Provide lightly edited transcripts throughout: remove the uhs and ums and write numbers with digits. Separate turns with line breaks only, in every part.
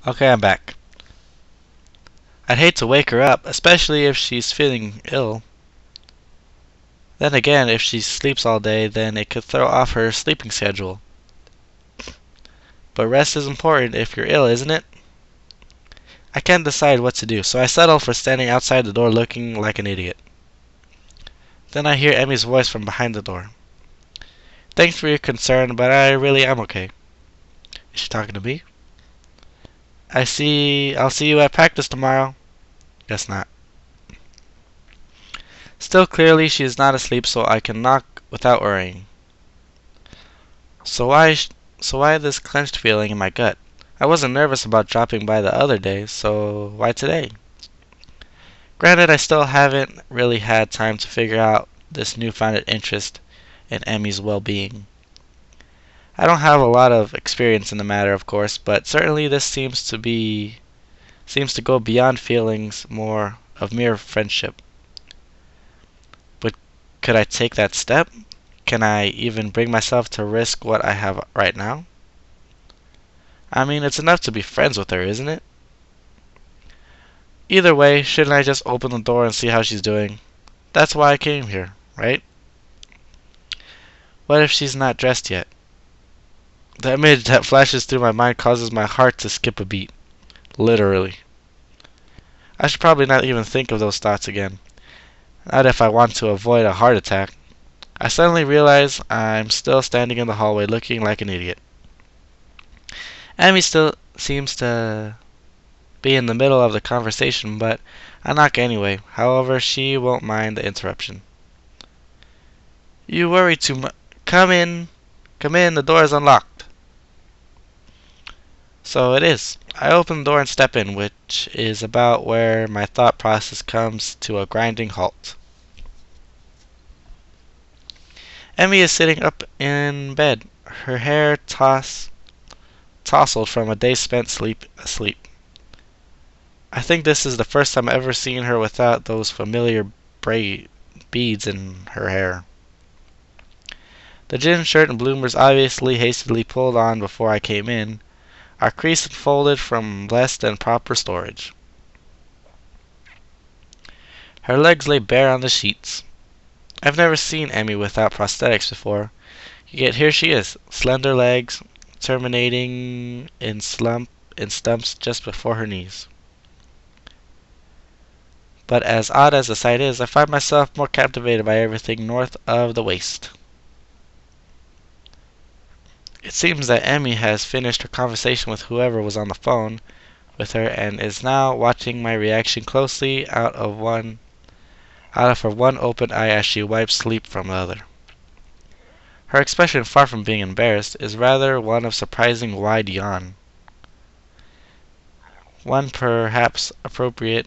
Okay, I'm back. I'd hate to wake her up, especially if she's feeling ill. Then again, if she sleeps all day, then it could throw off her sleeping schedule. But rest is important if you're ill, isn't it? I can't decide what to do, so I settle for standing outside the door looking like an idiot. Then I hear Emmy's voice from behind the door. Thanks for your concern, but I really am okay. Is she talking to me? I'll see you at practice tomorrow. Guess not. Still clearly she is not asleep, so I can knock without worrying. So why this clenched feeling in my gut? I wasn't nervous about dropping by the other day, so why today? Granted, I still haven't really had time to figure out this newfound interest in Emmy's well-being. I don't have a lot of experience in the matter, of course, but certainly this seems to go beyond feelings more of mere friendship. But could I take that step? Can I even bring myself to risk what I have right now? I mean, it's enough to be friends with her, isn't it? Either way, shouldn't I just open the door and see how she's doing? That's why I came here, right? What if she's not dressed yet? The image that flashes through my mind causes my heart to skip a beat. Literally. I should probably not even think of those thoughts again. Not if I want to avoid a heart attack. I suddenly realize I'm still standing in the hallway looking like an idiot. Amy still seems to be in the middle of the conversation, but I knock anyway. However, she won't mind the interruption. You worry too much. Come in. Come in, the door is unlocked. So it is. I open the door and step in, which is about where my thought process comes to a grinding halt. Emmy is sitting up in bed, her hair tousled from a day spent asleep. I think this is the first time I've ever seen her without those familiar beads in her hair. The gym shirt and bloomers, obviously hastily pulled on before I came in, are creased and folded from less than proper storage. Her legs lay bare on the sheets. I've never seen Emmy without prosthetics before, yet here she is, slender legs terminating in stumps just before her knees. But as odd as the sight is, I find myself more captivated by everything north of the waist. It seems that Emmy has finished her conversation with whoever was on the phone with her and is now watching my reaction closely out of her one open eye as she wipes sleep from the other. Her expression, far from being embarrassed, is rather one of surprising wide yawn. One perhaps appropriate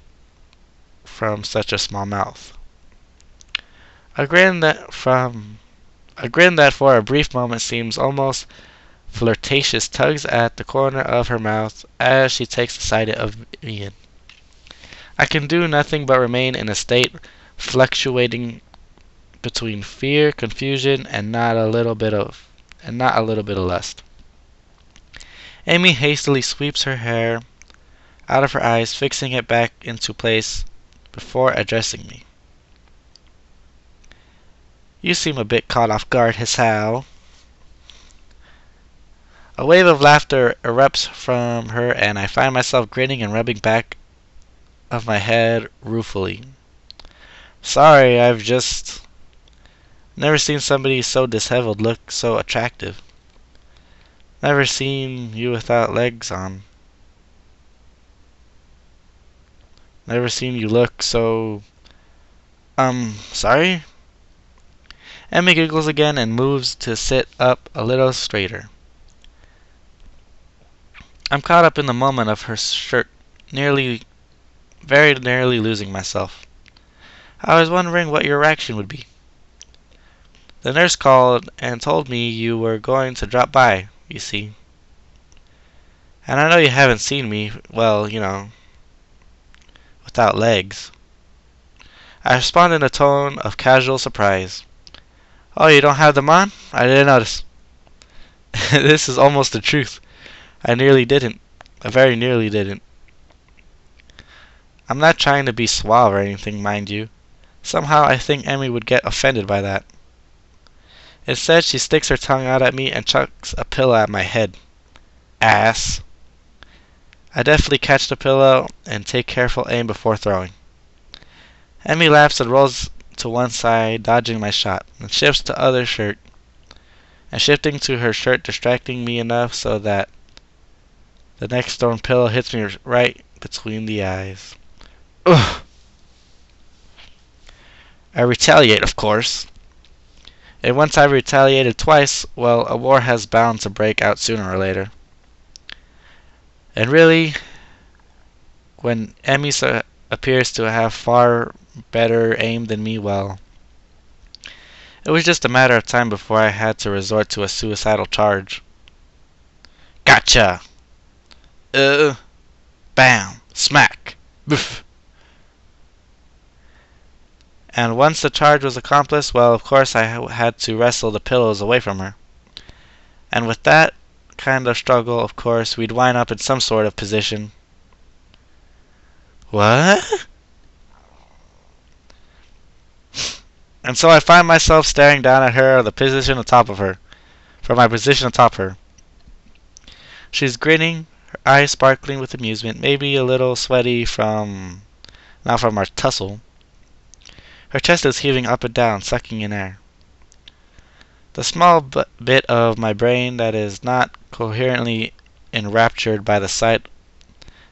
from such a small mouth. A grin that for a brief moment seems almost flirtatious tugs at the corner of her mouth as she takes a sight of me in. I can do nothing but remain in a state fluctuating between fear, confusion, and not a little bit of lust. Amy hastily sweeps her hair out of her eyes, fixing it back into place before addressing me. You seem a bit caught off guard, Hal. A wave of laughter erupts from her, and I find myself grinning and rubbing back of my head ruefully. Sorry, I've just never seen somebody so disheveled look so attractive. Never seen you without legs on. Never seen you look so... sorry? Emmy giggles again and moves to sit up a little straighter. I'm caught up in the moment of her shirt, very nearly losing myself. I was wondering what your reaction would be. The nurse called and told me you were going to drop by, you see. And I know you haven't seen me, well, without legs. I respond in a tone of casual surprise. Oh, you don't have them on? I didn't notice. This is almost the truth. I nearly didn't. I very nearly didn't. I'm not trying to be suave or anything, mind you. Somehow I think Emmy would get offended by that. Instead, she sticks her tongue out at me and chucks a pillow at my head. Ass. I deftly catch the pillow and take careful aim before throwing. Emmy laughs and rolls to one side, dodging my shot, and shifts to other shirt, and shifting to her shirt, distracting me enough so that the next thrown pillow hits me right between the eyes. Ugh. I retaliate, of course. And once I've retaliated twice, well, a war has bound to break out sooner or later. And really, when Emmy appears to have far better aim than me, well, it was just a matter of time before I had to resort to a suicidal charge. Gotcha! Bam! Smack! Boof! And once the charge was accomplished, well, of course I had to wrestle the pillows away from her. And with that kind of struggle, of course, we'd wind up in some sort of position. What? And so I find myself staring down at her, the position on top of her. From my position atop her. She's grinning, her eyes sparkling with amusement, maybe a little sweaty from our tussle. Her chest is heaving up and down, sucking in air. The small bit of my brain that is not coherently enraptured by the sight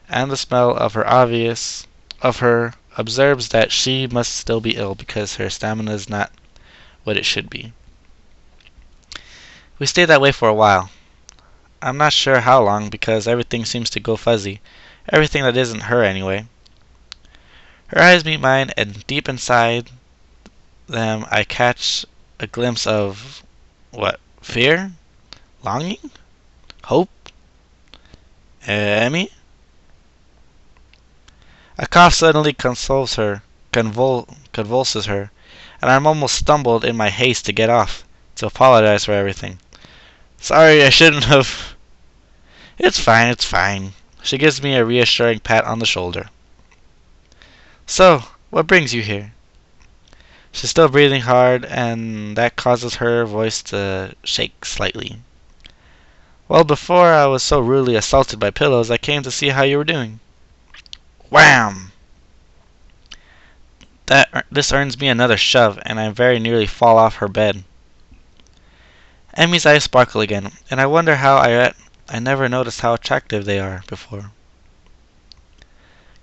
and the smell of her observes that she must still be ill because her stamina is not what it should be. We stayed that way for a while. I'm not sure how long because everything seems to go fuzzy. Everything that isn't her anyway. Her eyes meet mine, and deep inside them I catch a glimpse of what? Fear? Longing? Hope? Emmy? A cough suddenly convulses her, and I'm almost stumbled in my haste to get off, to apologize for everything. Sorry, I shouldn't have. It's fine, it's fine. She gives me a reassuring pat on the shoulder. So, what brings you here? She's still breathing hard, and that causes her voice to shake slightly. Well, before I was so rudely assaulted by pillows, I came to see how you were doing. Wham! This earns me another shove, and I very nearly fall off her bed. Emmy's eyes sparkle again, and I wonder how I never noticed how attractive they are before.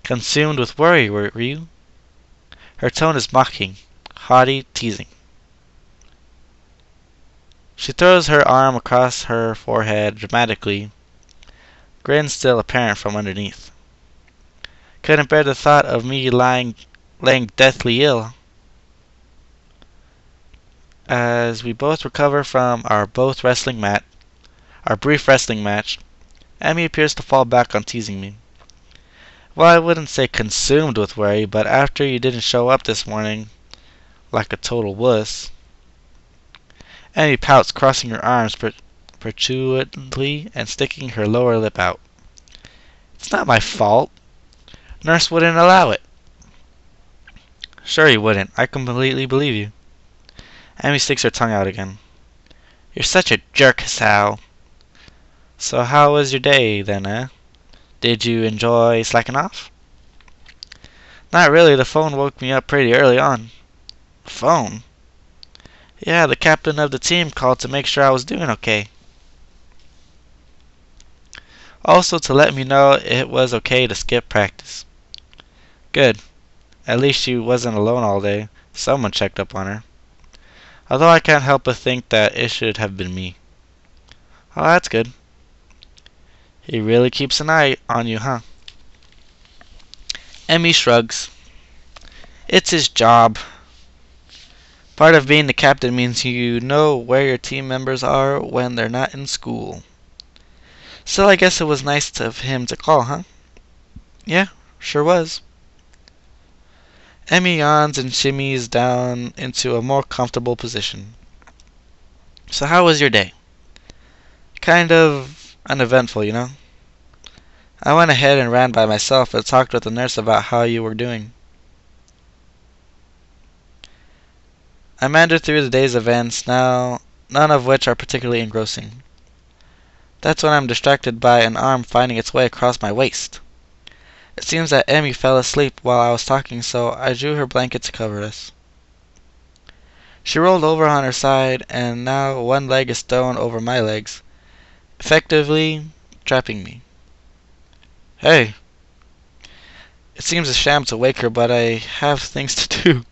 Consumed with worry, were you? Her tone is mocking, haughty, teasing. She throws her arm across her forehead dramatically, grin still apparent from underneath. Couldn't bear the thought of me laying deathly ill. As we both recover from our brief wrestling match, Emmy appears to fall back on teasing me. Well, I wouldn't say consumed with worry, but after you didn't show up this morning like a total wuss. Emmy pouts, crossing her arms petulantly and sticking her lower lip out. It's not my fault. Nurse wouldn't allow it. Sure you wouldn't. I completely believe you. Emmy sticks her tongue out again. You're such a jerk, Sal. So how was your day, then, eh? Did you enjoy slacking off? Not really. The phone woke me up pretty early on. Phone? Yeah, the captain of the team called to make sure I was doing okay. Also to let me know it was okay to skip practice. Good. At least she wasn't alone all day. Someone checked up on her. Although I can't help but think that it should have been me. Oh, that's good. He really keeps an eye on you, huh? Emmy shrugs. It's his job. Part of being the captain means you know where your team members are when they're not in school. Still, I guess it was nice of him to call, huh? Yeah, sure was. Emmy yawns and shimmies down into a more comfortable position. So how was your day? Kind of uneventful, you know? I went ahead and ran by myself and talked with the nurse about how you were doing. I meandered through the day's events, now none of which are particularly engrossing. That's when I'm distracted by an arm finding its way across my waist. It seems that Emmy fell asleep while I was talking, so I drew her blanket to cover us. She rolled over on her side, and now one leg is thrown over my legs, effectively trapping me. Hey! It seems a sham to wake her, but I have things to do.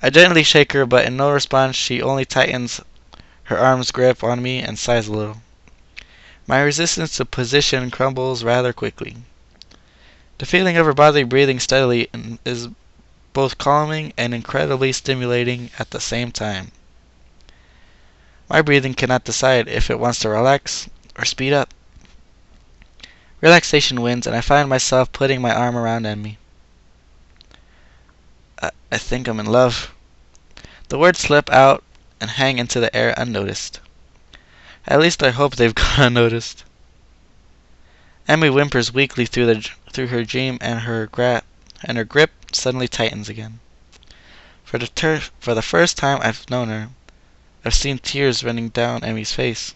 I gently shake her, but in no response she only tightens her arm's grip on me and sighs a little. My resistance to position crumbles rather quickly. The feeling of her body breathing steadily is both calming and incredibly stimulating at the same time. My breathing cannot decide if it wants to relax or speed up. Relaxation wins, and I find myself putting my arm around Emmy. I think I'm in love. The words slip out and hang into the air unnoticed. At least I hope they've gone unnoticed. Emmy whimpers weakly through her dream, and her grip suddenly tightens again. For the first time I've known her, I've seen tears running down Emmy's face.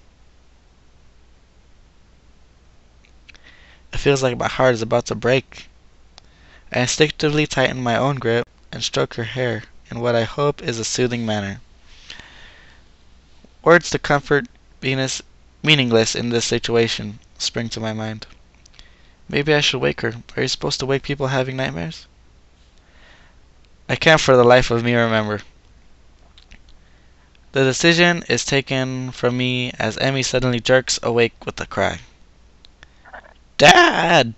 It feels like my heart is about to break. I instinctively tighten my own grip and stroke her hair in what I hope is a soothing manner. Words to comfort Venus, meaningless in this situation, spring to my mind. Maybe I should wake her. Are you supposed to wake people having nightmares? I can't for the life of me remember. The decision is taken from me as Emmy suddenly jerks awake with a cry. Dad!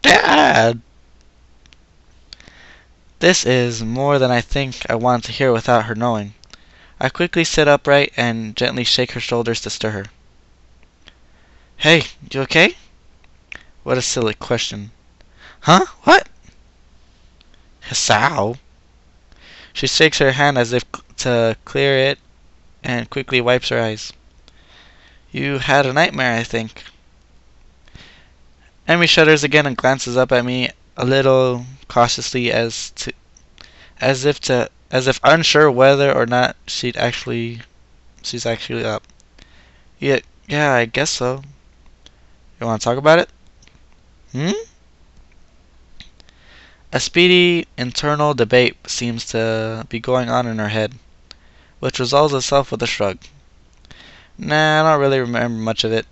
Dad! This is more than I think I want to hear without her knowing. I quickly sit upright and gently shake her shoulders to stir her. Hey, you okay? What a silly question. Huh? What? Hisao? She shakes her hand as if to clear it and quickly wipes her eyes. You had a nightmare, I think. Emmy shudders again and glances up at me a little cautiously as if unsure whether or not she's actually up. Yeah, I guess so. You want to talk about it? A speedy internal debate seems to be going on in her head, which resolves itself with a shrug. Nah, I don't really remember much of it.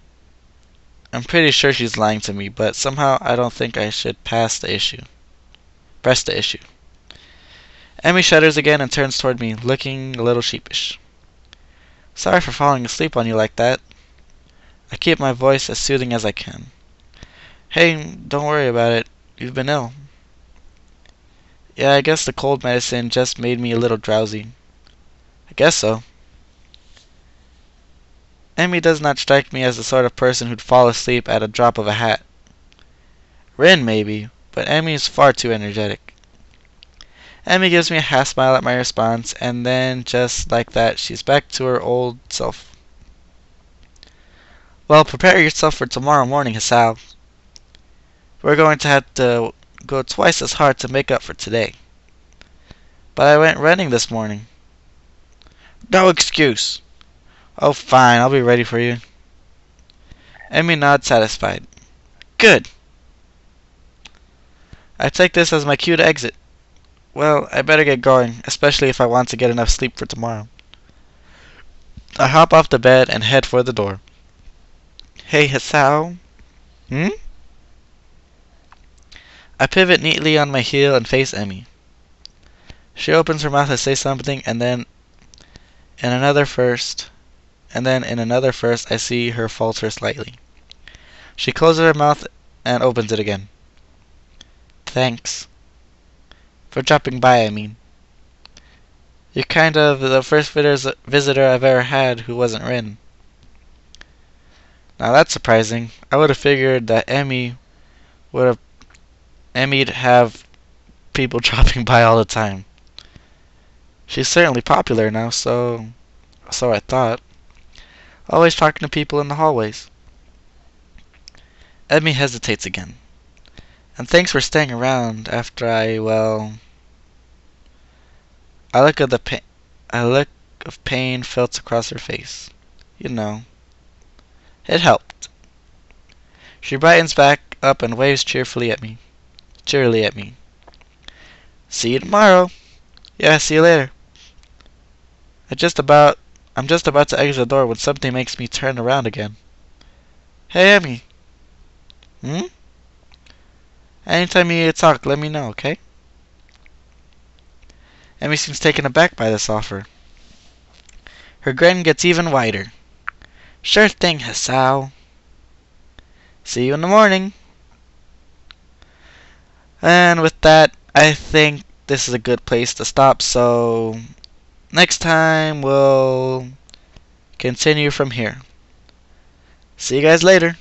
I'm pretty sure she's lying to me, but somehow I don't think I should press the issue. Emmy shudders again and turns toward me, looking a little sheepish. Sorry for falling asleep on you like that. I keep my voice as soothing as I can. Hey, don't worry about it. You've been ill. Yeah, I guess the cold medicine just made me a little drowsy. I guess so. Emmy does not strike me as the sort of person who'd fall asleep at a drop of a hat. Rin, maybe, but Emmy is far too energetic. Emmy gives me a half smile at my response, and then, just like that, she's back to her old self. Well, prepare yourself for tomorrow morning, Hisao. We're going to have to go twice as hard to make up for today. But I went running this morning. No excuse. Oh, fine, I'll be ready for you. Emmy nods satisfied. Good. I take this as my cue to exit. Well, I better get going, especially if I want to get enough sleep for tomorrow. I hop off the bed and head for the door. Hey, Hisao. I pivot neatly on my heel and face Emmy. She opens her mouth to say something, and then in another first I see her falter slightly. She closes her mouth and opens it again. Thanks. For dropping by, I mean. You're kind of the first visitor I've ever had who wasn't Rin. Now that's surprising. I would have figured that Emmy'd have people dropping by all the time. She's certainly popular now, so I thought. Always talking to people in the hallways. Emmy hesitates again. And thanks for staying around after a look of pain felt across her face. You know, it helped. She brightens back up and waves cheerily at me. See you tomorrow. Yeah, see you later. I'm just about to exit the door when something makes me turn around again. Hey, Emmy. Hmm? Anytime you need to talk, let me know, okay? Emmy seems taken aback by this offer. Her grin gets even wider. Sure thing, Hasao. See you in the morning. And with that, I think this is a good place to stop, so next time we'll continue from here. See you guys later.